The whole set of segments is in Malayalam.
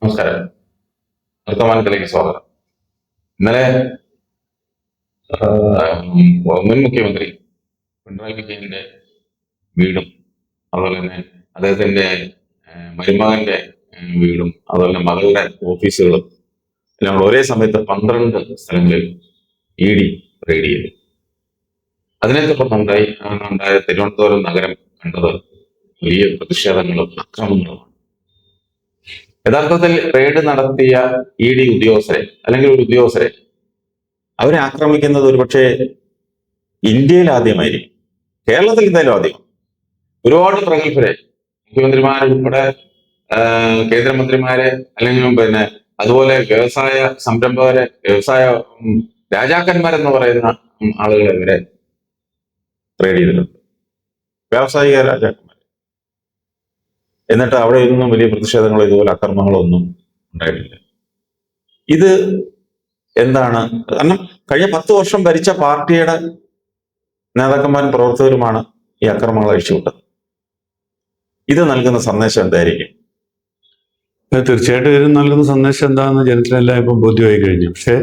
നമസ്കാരം. വർത്തമാനത്തിലേക്ക് സ്വാഗതം. ഇന്നലെ മുൻ മുഖ്യമന്ത്രി പിണറായി വിജയന്റെ വീടും അതുപോലെ തന്നെ അദ്ദേഹത്തിന്റെ മരുമകന്റെ വീടും അതുപോലെ തന്നെ മകളുടെ ഓഫീസുകളും എല്ലാം കൂടെ ഒരേ സമയത്ത് 12 സ്ഥലങ്ങളിൽ ED റെയ്ഡ് ചെയ്തു. അതിനെ തുടർന്നുണ്ടായ തിരുവനന്തപുരം നഗരം കണ്ടത് വലിയ പ്രതിഷേധങ്ങളും അക്രമങ്ങളുമാണ്. യഥാർത്ഥത്തിൽ റെയ്ഡ് നടത്തിയ ED ഉദ്യോഗസ്ഥരെ അല്ലെങ്കിൽ ഒരു ഉദ്യോഗസ്ഥരെ അവരെ ആക്രമിക്കുന്നത് ഒരുപക്ഷെ ഇന്ത്യയിൽ ആദ്യമായിരിക്കും, കേരളത്തിൽ എന്തായാലും ആദ്യം. ഒരുപാട് പ്രഗത്ഭരെ, മുഖ്യമന്ത്രിമാരുൾപ്പെടെ കേന്ദ്രമന്ത്രിമാരെ അല്ലെങ്കിൽ അതുപോലെ വ്യവസായ സംരംഭകരെ, വ്യവസായ രാജാക്കന്മാരെന്ന് പറയുന്ന ആളുകളെ ഇവരെ റെയ്ഡ് ചെയ്തിട്ടുണ്ട്, വ്യാവസായിക രാജാക്കന്മാർ. എന്നിട്ട് അവിടെ ഒന്നും വലിയ പ്രതിഷേധങ്ങളോ ഇതുപോലെ അക്രമങ്ങളോ ഒന്നും ഉണ്ടായിട്ടില്ല. ഇത് എന്താണ്? കാരണം കഴിഞ്ഞ 10 വർഷം ഭരിച്ച പാർട്ടിയുടെ നേതാക്കന്മാരും പ്രവർത്തകരുമാണ് ഈ അക്രമങ്ങൾ അഴിച്ചുവിട്ടത്. ഇത് നൽകുന്ന സന്ദേശം എന്തായിരിക്കും? തീർച്ചയായിട്ടും ഇതിന് നൽകുന്ന സന്ദേശം എന്താണെന്ന് ജനത്തിനെല്ലാം ഇപ്പം ബോധ്യമായി കഴിഞ്ഞു. പക്ഷേ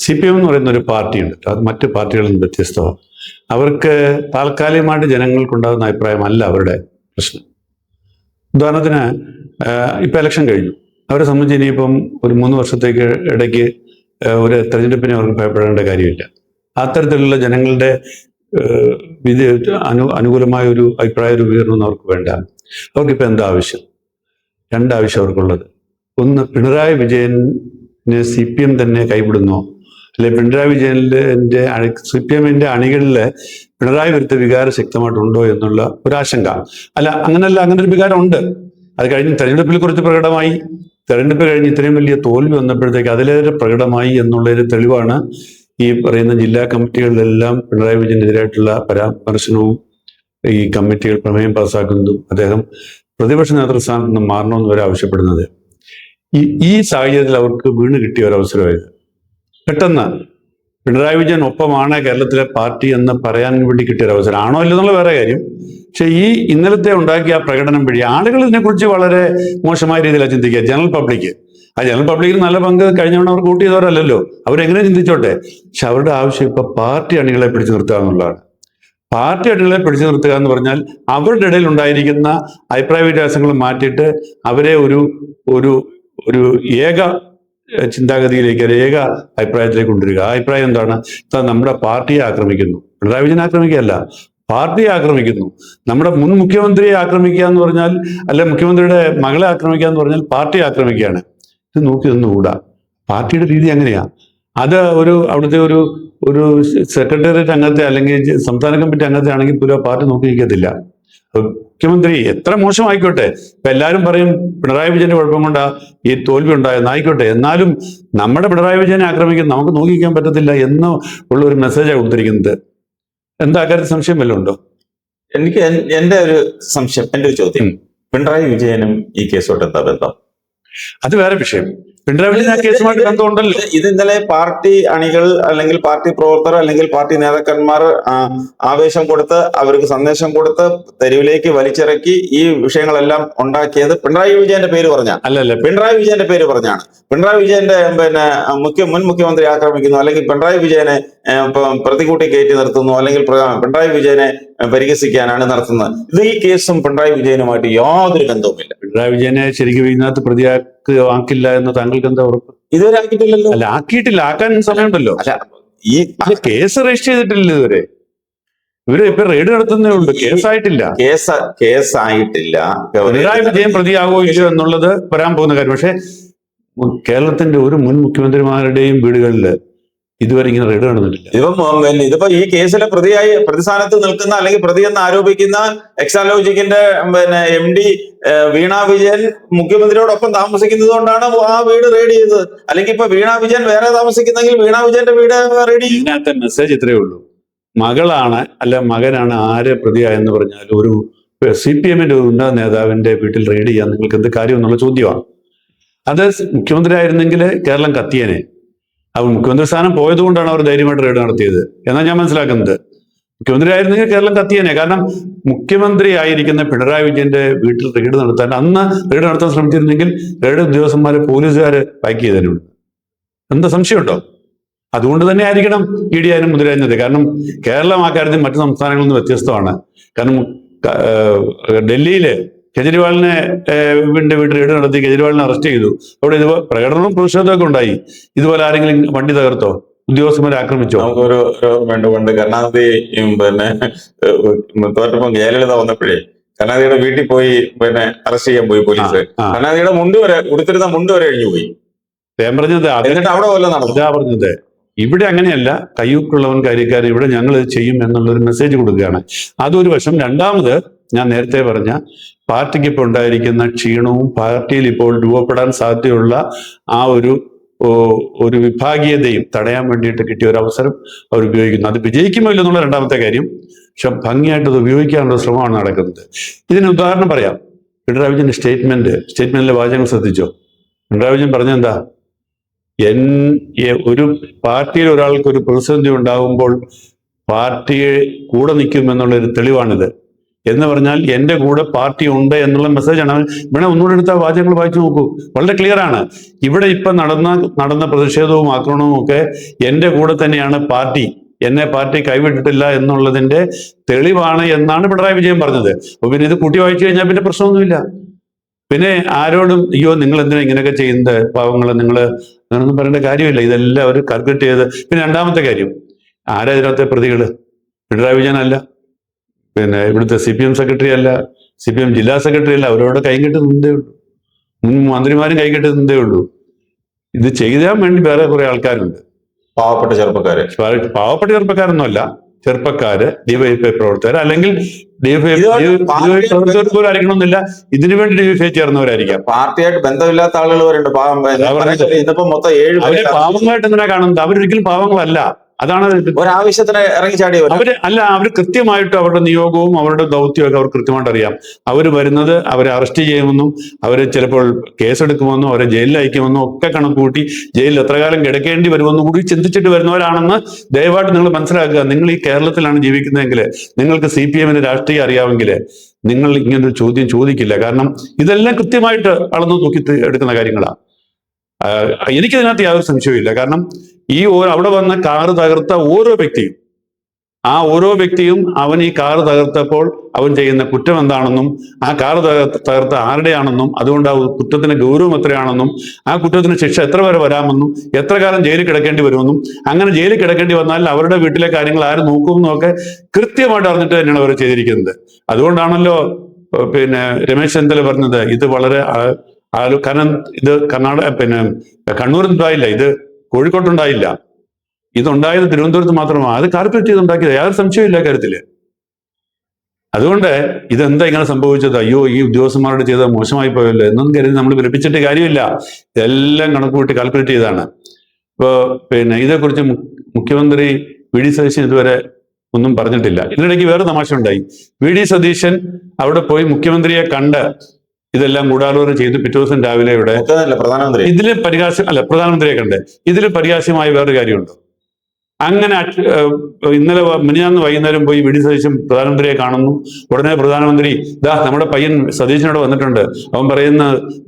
CPM എന്ന് പറയുന്ന ഒരു പാർട്ടിയുണ്ട്, അത് മറ്റ് പാർട്ടികളിൽ നിന്ന് വ്യത്യസ്തമാണ്. അവർക്ക് താൽക്കാലികമായിട്ട് ജനങ്ങൾക്കുണ്ടാകുന്ന അഭിപ്രായമല്ല അവരുടെ പ്രശ്നം. ഉദാഹരണത്തിന് ഇപ്പം ഇലക്ഷൻ കഴിഞ്ഞു, അവരെ സംബന്ധിച്ച് ഇനിയിപ്പം ഒരു 3 വർഷത്തേക്ക് ഇടയ്ക്ക് ഒരു തെരഞ്ഞെടുപ്പിനെ അവർക്ക് ഭയപ്പെടേണ്ട കാര്യമില്ല. അത്തരത്തിലുള്ള ജനങ്ങളുടെ അനുകൂലമായ ഒരു അഭിപ്രായ രൂപീകരണം അവർക്ക് വേണ്ട. അവർക്കിപ്പോൾ എന്താ ആവശ്യം? 2 ആവശ്യം അവർക്കുള്ളത്. ഒന്ന്, പിണറായി വിജയനെ CPM തന്നെ കൈവിടുന്നോ, അല്ലെ പിണറായി വിജയന്റെ CPM-ന്റെ അണികളിലെ പിണറായി വിരുദ്ധ വികാരം ശക്തമായിട്ടുണ്ടോ എന്നുള്ള ഒരാശങ്ക. അങ്ങനെ ഒരു വികാരം ഉണ്ട്. അത് കഴിഞ്ഞ് തെരഞ്ഞെടുപ്പിൽ കുറച്ച് പ്രകടമായി. തെരഞ്ഞെടുപ്പ് കഴിഞ്ഞ് ഇത്രയും വലിയ തോൽവി വന്നപ്പോഴത്തേക്ക് അതിലേറെ പ്രകടമായി എന്നുള്ളൊരു തെളിവാണ് ഈ പറയുന്ന ജില്ലാ കമ്മിറ്റികളിലെല്ലാം പിണറായി വിജയനെതിരായിട്ടുള്ള പരാമർശനവും ഈ കമ്മിറ്റികൾ പ്രമേയം പാസ്സാക്കുന്നതും അദ്ദേഹം പ്രതിപക്ഷ നേതൃസ്ഥാനത്ത് നിന്ന് മാറണമെന്ന് വരെ ആവശ്യപ്പെടുന്നത്. ഈ സാഹചര്യത്തിൽ അവർക്ക് വീണ് കിട്ടിയ ഒരവസരമായത്. പെട്ടെന്ന് പിണറായി വിജയൻ ഒപ്പമാണ് കേരളത്തിലെ പാർട്ടി എന്ന് പറയാൻ വേണ്ടി കിട്ടിയ ഒരവസരം. ആണോ ഇല്ലെന്നുള്ള വേറെ കാര്യം. പക്ഷെ ഈ ഇന്നലത്തെ ഉണ്ടാക്കിയ ആ പ്രകടനം വഴി ആളുകൾ ഇതിനെക്കുറിച്ച് വളരെ മോശമായ രീതിയിലാണ് ചിന്തിക്കുക. ജനറൽ പബ്ലിക്കിൽ നല്ല പങ്ക് കഴിഞ്ഞവണ്ണം അവർ കൂട്ടിയതവരല്ലല്ലോ, അവരെങ്ങനെ ചിന്തിച്ചോട്ടെ. പക്ഷെ അവരുടെ ആവശ്യം ഇപ്പൊ പാർട്ടി അണികളെ പിടിച്ചു നിർത്തുക എന്നുള്ളതാണ്. പാർട്ടി അണികളെ പിടിച്ചു നിർത്തുക എന്ന് പറഞ്ഞാൽ അവരുടെ ഇടയിൽ ഉണ്ടായിരിക്കുന്ന അഭിപ്രായ വ്യത്യാസങ്ങൾ മാറ്റിയിട്ട് അവരെ ഒരു ഏക ചിന്താഗതിയിലേക്ക്, ഒരു ഏക അഭിപ്രായത്തിലേക്ക് കൊണ്ടുവരിക. ആ അഭിപ്രായം എന്താണ്? നമ്മുടെ പാർട്ടിയെ ആക്രമിക്കുന്നു. പിണറായി വിജയനെ ആക്രമിക്കുകയല്ല, പാർട്ടിയെ ആക്രമിക്കുന്നു. നമ്മുടെ മുൻ മുഖ്യമന്ത്രിയെ ആക്രമിക്കുക എന്ന് പറഞ്ഞാൽ, അല്ലെ മുഖ്യമന്ത്രിയുടെ മകളെ ആക്രമിക്കുക എന്ന് പറഞ്ഞാൽ പാർട്ടിയെ ആക്രമിക്കുകയാണ്. ഇത് നോക്കി നിന്നുകൂടാ. പാർട്ടിയുടെ രീതി അങ്ങനെയാ. അത് അവിടുത്തെ ഒരു സെക്രട്ടേറിയറ്റ് അംഗത്തെ അല്ലെങ്കിൽ സംസ്ഥാന കമ്മിറ്റി അംഗത്തെ ആണെങ്കിൽ പോലും പാർട്ടി നോക്കി നിൽക്കത്തില്ല. മുഖ്യമന്ത്രി എത്ര മോശമായിക്കോട്ടെ, ഇപ്പൊ എല്ലാവരും പറയും പിണറായി വിജയന്റെ കുഴപ്പം കൊണ്ടാ ഈ തോൽവി ഉണ്ടായെന്നായിക്കോട്ടെ, എന്നാലും നമ്മുടെ പിണറായി വിജയനെ ആക്രമിക്കാൻ നമുക്ക് നോക്കിക്കാൻ പറ്റത്തില്ല എന്ന് ഉള്ള ഒരു മെസ്സേജാണ് കൊടുത്തിരിക്കുന്നത്. എന്താ കാര്യത്തിൽ സംശയം വല്ലതും ഉണ്ടോ? എനിക്ക് എന്റെ ഒരു സംശയം, എന്റെ ഒരു ചോദ്യം, പിണറായി വിജയനും ഈ കേസോട്ട് എന്താ ബന്ധം? അത് വേറെ വിഷയം. പിണറായി വിജയൻ ആ കേസുമായിട്ട് ബന്ധമുണ്ടല്ലോ. ഇത് ഇന്നലെ പാർട്ടി അണികൾ അല്ലെങ്കിൽ പാർട്ടി പ്രവർത്തകർ അല്ലെങ്കിൽ പാർട്ടി നേതാക്കന്മാർ ആവേശം കൊടുത്ത്, അവർക്ക് സന്ദേശം കൊടുത്ത് തെരുവിലേക്ക് വലിച്ചിറക്കി ഈ വിഷയങ്ങളെല്ലാം ഉണ്ടാക്കിയത് പിണറായി വിജയന്റെ പേര് പറഞ്ഞാണ്. അല്ലല്ല, പിണറായി വിജയന്റെ പേര് പറഞ്ഞാണ്. പിണറായി വിജയന്റെ മുൻ മുഖ്യമന്ത്രി ആക്രമിക്കുന്നു, അല്ലെങ്കിൽ പിണറായി വിജയനെ പ്രതികൂട്ടി കയറ്റി നിർത്തുന്നു, അല്ലെങ്കിൽ പിണറായി വിജയനെ പരിഹസിക്കാനാണ് നടത്തുന്നത്. ഇത് ഈ കേസും പിണറായി വിജയനുമായിട്ട് യാതൊരു ബന്ധവുമില്ല. പിണറായി വിജയനെ ശരിക്കും ഇതിനകത്ത് പ്രതിയാക്കില്ല എന്ന് താങ്കൾക്ക് എന്താ ഉറപ്പ്? ഇതുവരെ ആക്കിയിട്ടില്ലല്ലോ. അല്ല, ആക്കിയിട്ടില്ല, ആക്കാൻ സമയമുണ്ടല്ലോ. അല്ല, ഈ കേസ് രജിസ്റ്റർ ചെയ്തിട്ടില്ല ഇതുവരെ. ഇവര് ഇപ്പൊ റെയ്ഡ് നടത്തുന്നേ ഉള്ളൂ, കേസായിട്ടില്ല. കേസായിട്ടില്ല. പിണറായി വിജയൻ പ്രതിയാകോ ഇല്ലയോ എന്നുള്ളത് വരാൻ പോകുന്ന കാര്യം. പക്ഷെ കേരളത്തിന്റെ ഒരു മുൻ മുഖ്യമന്ത്രിമാരുടെയും വീടുകളിൽ ഇതുവരെ ഇങ്ങനെ റെയ്ഡ് നടന്നിട്ടില്ല. ഇതിപ്പോ ഈ കേസിലെ പ്രതിസ്ഥാനത്ത് നിൽക്കുന്ന അല്ലെങ്കിൽ പ്രതി എന്ന് ആരോപിക്കുന്ന എക്സാലോജിക്കിന്റെ MD വീണ വിജയൻ മുഖ്യമന്ത്രിയോടൊപ്പം താമസിക്കുന്നത് കൊണ്ടാണ് ആ വീട് റെയ്ഡ് ചെയ്തത്. അല്ലെങ്കിൽ ഇപ്പൊ വീണ വിജയൻ വേറെ താമസിക്കുന്നെങ്കിൽ വീണ വിജയന്റെ വീട് റെയ്ഡ് ചെയ്യും. ഇതിനകത്തെ മെസ്സേജ് ഇത്രയേ ഉള്ളൂ. മകളാണ് അല്ല മകനാണ് ആരെ പ്രതിയായെന്ന് പറഞ്ഞാൽ ഒരു CPM-ന്റെ ഉന്നത നേതാവിന്റെ വീട്ടിൽ റെയ്ഡ് ചെയ്യാൻ നിങ്ങൾക്ക് എന്ത് കാര്യം എന്നുള്ള ചോദ്യമാണ്. അത് മുഖ്യമന്ത്രി ആയിരുന്നെങ്കിൽ കേരളം കത്തിയേനെ. അവർ മുഖ്യമന്ത്രി സ്ഥാനം പോയതുകൊണ്ടാണ് അവർ ധൈര്യമായിട്ട് റെയ്ഡ് നടത്തിയത് എന്നാണ് ഞാൻ മനസ്സിലാക്കുന്നത്. മുഖ്യമന്ത്രി ആയിരുന്നെങ്കിൽ കേരളം കത്തിയേനെ. കാരണം മുഖ്യമന്ത്രി ആയിരിക്കുന്ന പിണറായി വിജയന്റെ വീട്ടിൽ റെയ്ഡ് നടത്താൻ, അന്ന് റെയ്ഡ് നടത്താൻ ശ്രമിച്ചിരുന്നെങ്കിൽ റെയ്ഡ് ഉദ്യോഗസ്ഥന്മാരെ പോലീസുകാര് പാക്ക് ചെയ്തതിനുണ്ട്. എന്താ സംശയമുണ്ടോ? അതുകൊണ്ട് തന്നെ ആയിരിക്കണം ഇ ഡി ആരും മുദ്രഞ്ഞത്. കാരണം കേരളം ആ കാര്യത്തിൽ മറ്റു സംസ്ഥാനങ്ങളിൽ നിന്ന് വ്യത്യസ്തമാണ്. കാരണം ഡൽഹിയില് കെജ്രിവാളിനെ വീട്ടിൽ റെയ്ഡ് നടത്തി കെജ്രിവാളിനെ അറസ്റ്റ് ചെയ്തു. അവിടെ ഇത് പ്രകടനവും പ്രതിഷേധമൊക്കെ ഉണ്ടായി. ഇതുപോലെ ആരെങ്കിലും വണ്ടി തകർത്തോ? ഉദ്യോഗസ്ഥന്മാരെ ആക്രമിച്ചോ? നമുക്കൊരു പണ്ട് കരുണാനിധി പിന്നെ തോറ്റപ്പം ജയലളിത വന്നപ്പോഴേ കരുണാനിധിയുടെ വീട്ടിൽ പോയി അറസ്റ്റ് ചെയ്യാൻ പോയി പോലീസ്. കരുണാനിധിയുടെ മുണ്ട് വരെ ഉടുത്തിരുന്ന മുണ്ട് വരെ അഴിഞ്ഞു പോയി. ഞാൻ പറഞ്ഞത് എന്നിട്ട് അവിടെ വല്ല നടന്നു. അതാ പറഞ്ഞത്. ഇവിടെ അങ്ങനെയല്ല, കയ്യൂക്കുള്ളവൻ കാര്യക്കാരൻ, ഇവിടെ ഞങ്ങൾ ഇത് ചെയ്യും എന്നുള്ളൊരു മെസ്സേജ് കൊടുക്കുകയാണ്. അതൊരു വശം. രണ്ടാമത്, ഞാൻ നേരത്തെ പറഞ്ഞ പാർട്ടിക്ക് ഇപ്പോൾ ഉണ്ടായിരിക്കുന്ന ക്ഷീണവും പാർട്ടിയിൽ ഇപ്പോൾ രൂപപ്പെടാൻ സാധ്യതയുള്ള ആ ഒരു വിഭാഗീയതയും തടയാൻ വേണ്ടിയിട്ട് കിട്ടിയ ഒരു അവസരം അവർ ഉപയോഗിക്കുന്നു. അത് വിജയിക്കുമോ ഇല്ലെന്നുള്ള രണ്ടാമത്തെ കാര്യം. പക്ഷെ ഭംഗിയായിട്ട് അത് ഉപയോഗിക്കാനുള്ള ശ്രമമാണ് നടക്കുന്നത്. ഇതിന് ഉദാഹരണം പറയാം. പിണറായി വിജയന്റെ സ്റ്റേറ്റ്മെന്റിലെ വാചകങ്ങൾ ശ്രദ്ധിച്ചോ? പിണറായി വിജയൻ പറഞ്ഞെന്താ? ഒരു പാർട്ടിയിൽ ഒരാൾക്ക് ഒരു പ്രതിസന്ധി ഉണ്ടാകുമ്പോൾ പാർട്ടിയെ കൂടെ നിൽക്കും എന്നുള്ളൊരു തെളിവാണിത് എന്ന് പറഞ്ഞാൽ എൻ്റെ കൂടെ പാർട്ടി ഉണ്ട് എന്നുള്ള മെസ്സേജാണ്. ഇവിടെ ഒന്നുകൂടെ എടുത്ത വാചകങ്ങൾ വായിച്ചു നോക്കൂ, വളരെ ക്ലിയർ ആണ്. ഇവിടെ ഇപ്പൊ നടന്ന പ്രതിഷേധവും ആക്രമണവും ഒക്കെ എൻ്റെ കൂടെ തന്നെയാണ് പാർട്ടി, എന്നെ പാർട്ടി കൈവിട്ടിട്ടില്ല എന്നുള്ളതിന്റെ തെളിവാണ് എന്നാണ് പിണറായി വിജയൻ പറഞ്ഞത്. അപ്പൊ പിന്നെ ഇത് കൂട്ടി വായിച്ചു കഴിഞ്ഞാൽ പിന്നെ പ്രശ്നമൊന്നുമില്ല. പിന്നെ ആരോടും അയ്യോ നിങ്ങൾ എന്തിനാ ഇങ്ങനെയൊക്കെ ചെയ്യുന്നത്, പാവങ്ങൾ നിങ്ങൾ അങ്ങനൊന്നും പറയേണ്ട കാര്യമില്ല. ഇതെല്ലാം അവർ കാൽക്കുലേറ്റ് ചെയ്ത്. പിന്നെ രണ്ടാമത്തെ കാര്യം, ആരാ ഇതിനകത്തെ പ്രതികള്? പിണറായി വിജയൻ അല്ല, പിന്നെ ഇവിടുത്തെ CPM സെക്രട്ടറി അല്ല, CPM ജില്ലാ സെക്രട്ടറി അല്ല. അവരോട് കൈകെട്ടി നിന്നേ ഉള്ളൂ. മുൻ മന്ത്രിമാരും കൈകെട്ടി നിന്നേ ഉള്ളൂ. ഇത് ചെയ്യാൻ വേണ്ടി വേറെ കുറെ ആൾക്കാരുണ്ട്. പാവപ്പെട്ട ചെറുപ്പക്കാരൊന്നുമല്ല, ചെറുപ്പക്കാര്, ഡിവൈഎഫ്ഐ പ്രവർത്തകർ, അല്ലെങ്കിൽ ഡിവൈഎഫ്ഐ പ്രവർത്തകർ പോലും ആയിരിക്കണമെന്നില്ല, ഇതിനു വേണ്ടി ഡിവൈഎഫ്ഐ ചേർന്നവരായിരിക്കാം. പാർട്ടിയായിട്ട് ബന്ധമില്ലാത്ത ആളുകൾ വരുന്നുണ്ട്. ഇതിപ്പോ മൊത്തം 7 അവരെ പാവങ്ങളായിട്ട് എന്തിനാ കാണുന്നത്? അവരൊരിക്കലും പാവങ്ങളല്ല. അതാണ് ഒരാവശ്യത്തിന് ഇറങ്ങിച്ചാടി അവർ കൃത്യമായിട്ട് അവരുടെ നിയോഗവും അവരുടെ ദൗത്യവും അവർ കൃത്യമായിട്ട് അറിയാം. അവർ വരുന്നത് അവരെ അറസ്റ്റ് ചെയ്യുമെന്നും അവരെ ചിലപ്പോൾ കേസെടുക്കുമെന്നും അവരെ ജയിലിൽ അയക്കുമെന്നും ഒക്കെ കണക്ക് കൂട്ടി ജയിലിൽ എത്ര കാലം കിടക്കേണ്ടി വരുമെന്നും കൂടി ചിന്തിച്ചിട്ട് വരുന്നവരാണെന്ന് ദയവായിട്ട് നിങ്ങൾ മനസ്സിലാക്കുക. നിങ്ങൾ ഈ കേരളത്തിലാണ് ജീവിക്കുന്നതെങ്കിൽ, നിങ്ങൾക്ക് CPM-ന് രാഷ്ട്രീയം അറിയാമെങ്കിൽ നിങ്ങൾ ഇങ്ങനൊരു ചോദ്യം ചോദിക്കില്ല. കാരണം ഇതെല്ലാം കൃത്യമായിട്ട് അളന്നു തൂക്കി എടുക്കുന്ന കാര്യങ്ങളാണ്. എനിക്കതിനകത്ത് യാതൊരു സംശയവുമില്ല. കാരണം അവിടെ വന്ന കാറ് തകർത്ത ഓരോ വ്യക്തിയും അവൻ ഈ കാറ് തകർത്തപ്പോൾ അവൻ ചെയ്യുന്ന കുറ്റം എന്താണെന്നും ആ കാറ് തകർത്ത ആരുടെയാണെന്നും അതുകൊണ്ട് ആ കുറ്റത്തിന് ഗൗരവം എത്രയാണെന്നും ആ കുറ്റത്തിന് ശിക്ഷ എത്ര വരെ വരാമെന്നും എത്ര കാലം ജയിലിൽ കിടക്കേണ്ടി വരുമെന്നും അങ്ങനെ ജയിലിൽ കിടക്കേണ്ടി വന്നാൽ അവരുടെ വീട്ടിലെ കാര്യങ്ങൾ ആര് നോക്കുമെന്നും ഒക്കെ കൃത്യമായിട്ട് അറിഞ്ഞിട്ട് തന്നെയാണ് അവർ ചെയ്തിരിക്കുന്നത്. അതുകൊണ്ടാണല്ലോ പിന്നെ രമേശ് ചെന്നിത്തല പറഞ്ഞത് ഇത് വളരെ കാരണം ഇത് കണ്ണൂരിൽ ഉണ്ടായില്ല, ഇത് കോഴിക്കോട്ടുണ്ടായില്ല, ഇതുണ്ടായത് തിരുവനന്തപുരത്ത് മാത്രമാണ്. അത് കാൽക്കുലേറ്റ് ചെയ്തുണ്ടാക്കിയത്, യാതൊരു സംശയമില്ല കാര്യത്തില്. അതുകൊണ്ട് ഇതെന്താ ഇങ്ങനെ സംഭവിച്ചത്, അയ്യോ ഈ ഉദ്യോഗസ്ഥന്മാരോട് ചെയ്തത് മോശമായി പോയല്ലോ എന്നൊന്നും കരുതി നമ്മൾ വിലപിച്ചിട്ട് കാര്യമില്ല. ഇതെല്ലാം കണക്കുകൂട്ടി കാൽക്കുലേറ്റ് ചെയ്താണ്. ഇപ്പോ ഇതേക്കുറിച്ച് മുഖ്യമന്ത്രി VD സതീശൻ ഇതുവരെ ഒന്നും പറഞ്ഞിട്ടില്ല. ഇതിനിടയ്ക്ക് വേറെ തമാശ ഉണ്ടായി. VD സതീശൻ അവിടെ പോയി മുഖ്യമന്ത്രിയെ കണ്ട് ഇതെല്ലാം ഗൂഢാലോചന ചെയ്ത് പിറ്റേ ദിവസം രാവിലെ ഇവിടെ ഇതില് പ്രധാനമന്ത്രിയെ കണ്ട് ഇതിൽ പരിഹാസ്യമായ വേറൊരു കാര്യമുണ്ടോ? അങ്ങനെ ഇന്നലെ മിനിഞ്ഞാന്ന് വൈകുന്നേരം പോയി VD സതീശൻ പ്രധാനമന്ത്രിയെ കാണുന്നു. ഉടനെ പ്രധാനമന്ത്രി നമ്മുടെ പയ്യൻ സതീശനോട് വന്നിട്ടുണ്ട്, അവൻ പറയുന്ന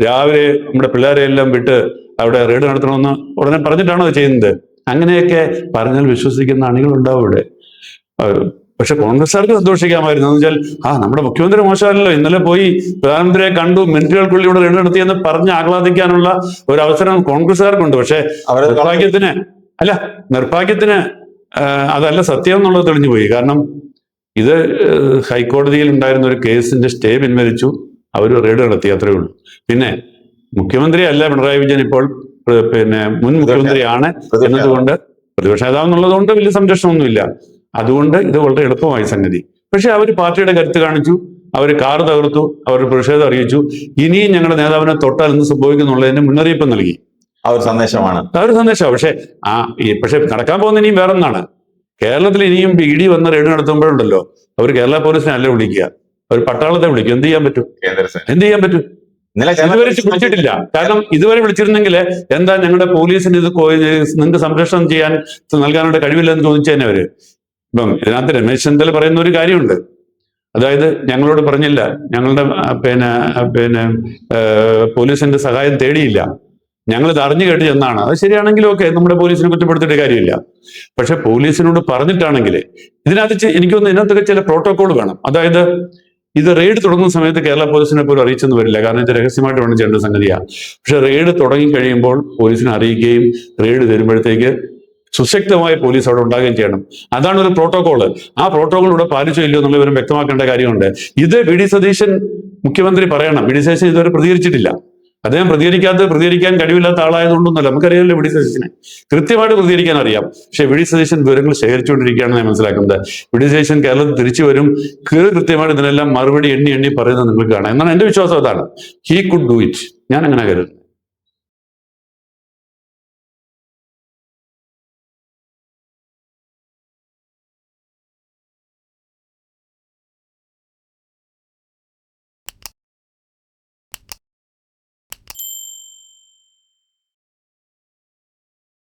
രാവിലെ നമ്മുടെ പിള്ളേരെ എല്ലാം വിട്ട് അവിടെ റെയ്ഡ് നടത്തണമെന്ന് ഉടനെ പറഞ്ഞിട്ടാണോ അത് ചെയ്യുന്നത്? അങ്ങനെയൊക്കെ പറഞ്ഞാൽ വിശ്വസിക്കുന്ന അണികളുണ്ടാവും ഇവിടെ. പക്ഷെ കോൺഗ്രസ്സുകാർക്ക് സന്തോഷിക്കാമായിരുന്നു. എന്ന് വെച്ചാൽ നമ്മുടെ മുഖ്യമന്ത്രി മോശമല്ലല്ലോ, ഇന്നലെ പോയി പ്രധാനമന്ത്രിയെ കണ്ടു, മിനിറ്റുകൾക്കുള്ളിൽ ഇവിടെ റെയ്ഡ് നടത്തിയെന്ന് പറഞ്ഞ് ആഹ്ലാദിക്കാനുള്ള ഒരു അവസരം കോൺഗ്രസ്സുകാർക്കുണ്ട്. പക്ഷെ നിർഭാഗ്യത്തിന് അതല്ല സത്യം എന്നുള്ളത് തെളിഞ്ഞു പോയി. കാരണം ഇത് ഹൈക്കോടതിയിൽ ഉണ്ടായിരുന്ന ഒരു കേസിന്റെ സ്റ്റേ പിൻവലിച്ചു, അവർ റെയ്ഡ് നടത്തി, അത്രയേ ഉള്ളൂ. പിന്നെ മുഖ്യമന്ത്രി അല്ല പിണറായി വിജയൻ ഇപ്പോൾ മുൻ മുഖ്യമന്ത്രിയാണ് എന്നതുകൊണ്ട്, പ്രതിപക്ഷ നേതാവെന്നുള്ളതുകൊണ്ട് വലിയ സംരക്ഷണമൊന്നുമില്ല. അതുകൊണ്ട് ഇത് വളരെ എളുപ്പമായി സംഗതി. പക്ഷെ അവർ പാർട്ടിയുടെ കരുത്ത് കാണിച്ചു, അവർ കാറ് തകർത്തു, അവർ പ്രതിഷേധം അറിയിച്ചു. ഇനിയും ഞങ്ങളുടെ നേതാവിനെ തൊട്ടാൽ എന്ത് സംഭവിക്കുന്നുള്ളതിന് മുന്നറിയിപ്പ് നൽകി. ആ ഒരു സന്ദേശമാണ്. പക്ഷെ നടക്കാൻ പോകുന്ന ഇനിയും വേറൊന്നാണ്. കേരളത്തിൽ ഇനിയും ED വന്ന് റെയ്ഡ് നടത്തുമ്പോഴുണ്ടല്ലോ, അവർ കേരള പോലീസിനെ അല്ല വിളിക്കുക, അവർ പട്ടാളത്തെ വിളിക്കും. എന്ത് ചെയ്യാൻ പറ്റും? ഇതുവരെ വിളിച്ചിട്ടില്ല. കാരണം ഇതുവരെ വിളിച്ചിരുന്നെങ്കിൽ എന്താ ഞങ്ങളുടെ പോലീസിന് ഇത് നിങ്ങൾക്ക് സംരക്ഷണം നൽകാനുള്ള കഴിവില്ലെന്ന് ചോദിച്ചതന്നെ അവര്. ഇപ്പം ഇതിനകത്ത് രമേശ് ചെന്നിത്തല പറയുന്ന ഒരു കാര്യമുണ്ട്. അതായത് ഞങ്ങളോട് പറഞ്ഞില്ല, ഞങ്ങളുടെ പോലീസിന്റെ സഹായം തേടിയില്ല, ഞങ്ങൾ ഇത് അറിഞ്ഞു കേട്ട് ചെന്നാണ്. അത് ശരിയാണെങ്കിലും ഓക്കെ, നമ്മുടെ പോലീസിനെ കുറ്റപ്പെടുത്തിയിട്ട് കാര്യമില്ല. പക്ഷെ പോലീസിനോട് പറഞ്ഞിട്ടാണെങ്കിൽ ഇതിനകത്ത് എനിക്കൊന്ന് ഇതിനകത്തൊക്കെ ചില പ്രോട്ടോകോൾ വേണം. അതായത് ഇത് റെയ്ഡ് തുടങ്ങുന്ന സമയത്ത് കേരള പോലീസിനെ പോലും അറിയിച്ചെന്ന് വരില്ല, കാരണം ഇത് രഹസ്യമായിട്ട് വേണം ചെയ്യേണ്ട സംഗതിയാണ്. പക്ഷെ റെയ്ഡ് തുടങ്ങി കഴിയുമ്പോൾ പോലീസിനെ അറിയിക്കുകയും റെയ്ഡ് തരുമ്പോഴത്തേക്ക് സുശക്തമായ പോലീസ് അവിടെ ഉണ്ടാകുകയും ചെയ്യണം. അതാണ് ഒരു പ്രോട്ടോകോള്. ആ പ്രോട്ടോകോൾ ഇവിടെ പാലിച്ചോ ഇല്ലയോ എന്നുള്ള വിവരം വ്യക്തമാക്കേണ്ട കാര്യമുണ്ട്. ഇത് വി.ഡി. സതീശൻ മുഖ്യമന്ത്രി പറയണം. വി.ഡി. സതീശൻ ഇതുവരെ പ്രതികരിച്ചിട്ടില്ല. അദ്ദേഹം പ്രതികരിക്കാൻ കഴിവില്ലാത്ത ആളായതുകൊണ്ടൊന്നുമല്ല. നമുക്കറിയാമല്ലോ വി.ഡി. സതീശനെ കൃത്യമായിട്ട് പ്രതികരിക്കാൻ അറിയാം. പക്ഷെ വി.ഡി. സതീശൻ വിവരങ്ങൾ ശേഖരിച്ചുകൊണ്ടിരിക്കുകയാണെന്ന് ഞാൻ മനസ്സിലാക്കുന്നത്. വി.ഡി. സതീശൻ കേരളത്തിൽ തിരിച്ചു വരും, കൃത്യമായിട്ട് ഇതിനെല്ലാം മറുപടി എണ്ണി പറയുന്നത് നിങ്ങൾക്ക് കാണാം എന്നാണ് എന്റെ വിശ്വാസം. അതാണ് ഹീ കുഡ് ഡു ഇറ്റ്. ഞാൻ അങ്ങനെ കരുതുന്നു.